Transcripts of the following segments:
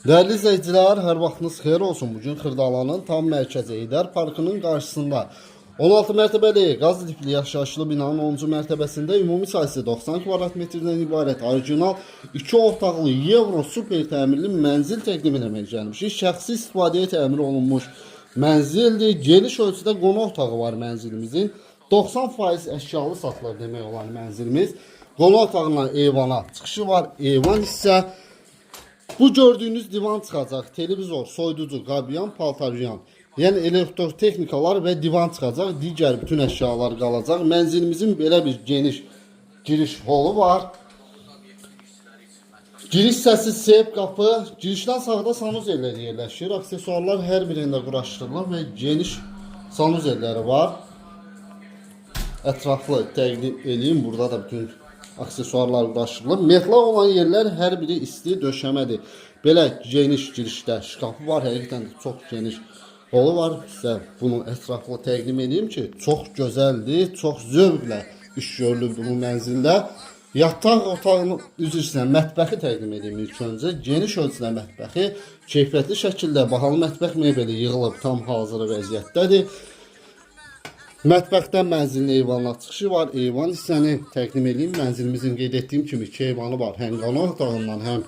Değerli izleyiciler, her vaxtınız xeyir olsun. Bugün Xırdalanın tam mərkəzi Heydər Parkının qarşısında 16 mərtəbəli qaz lifli yaşayışlı binanın 10-cu mərtəbəsində ümumi sayısı 90 kvadrat metrdən ibarət orijinal 2 otaqlı Euro super təmirli mənzil təqdim etmək gəlmişik. Şəxsi istifadəyə təmir olunmuş mənzildir. Geniş ölçüdə qonaq otağı var mənzilimizin. 90% əşyalı satılır demək olan mənzilimiz. Qonaq otağından eyvana çıxışı var. Eyvan isə bu gördüğünüz divan çıxacaq, televizor, soyuducu, qabiyan, paltaryan, yəni elektrotexnikalar və divan çıxacaq, digər bütün əşyalar qalacaq. Mənzilimizin belə bir geniş giriş holu var. Giriş səsi, seyf qapı, girişdən sağda sanuzelləri yerləşir. Aksesuarlar hər birində quraşdırılır və geniş sanuzelləri var. Ətraflı təqdim edeyim, burada da bütün aksesuarlar quraşdırılır. Metal olan yerlər hər biri isti döşəmədir. Belə geniş girişdə şkafı var, həqiqətən də çox geniş holu var. Sizə bunu ətraflı təqdim edeyim ki, çox gözəldir, çox zövqlə iş görülübdür bu mənzildə. Yataq otağının üzrə mətbəxi təqdim edeyim ilk öncə. Geniş ölçüdə mətbəxi, keyfiyyətli şəkildə bahalı mətbəx mebeli yığılıb tam hazır vəziyyətdədir. Mətbəxdən mənzilin eyvanına çıxışı var. Eyvan hissəni təqdim edeyim. Mənzilimizin qeyd etdiyim kimi iki eyvanı var. Həm qonaq otağından, həm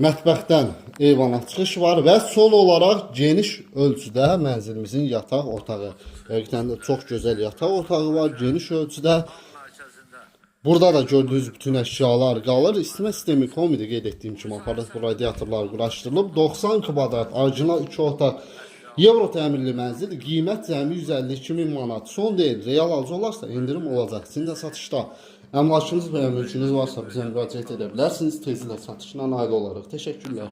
mətbəxdən eyvana çıxış var və son olaraq geniş ölçüdə mənzilimizin yataq otağı. Həqiqətən də çox gözəl yataq otağı var, geniş ölçüdə. Burada da gördüyünüz bütün əşyalar qalır. İstimə sistemi komedi qeyd etdiyim kimi aparatif radiatorlar quraşdırılıb. 90 kvadrat, orijinal 2 otaq Euro təmirli mənzil, qiymət cəmi 152 min manat. Son deyil, real alıcı olarsa indirim olacaq. Sizin də satışda əmlakınız və mülkünüz varsa bizə müraciət edə bilərsiniz. Tezlə satışla nail olarıq. Təşəkkürlər.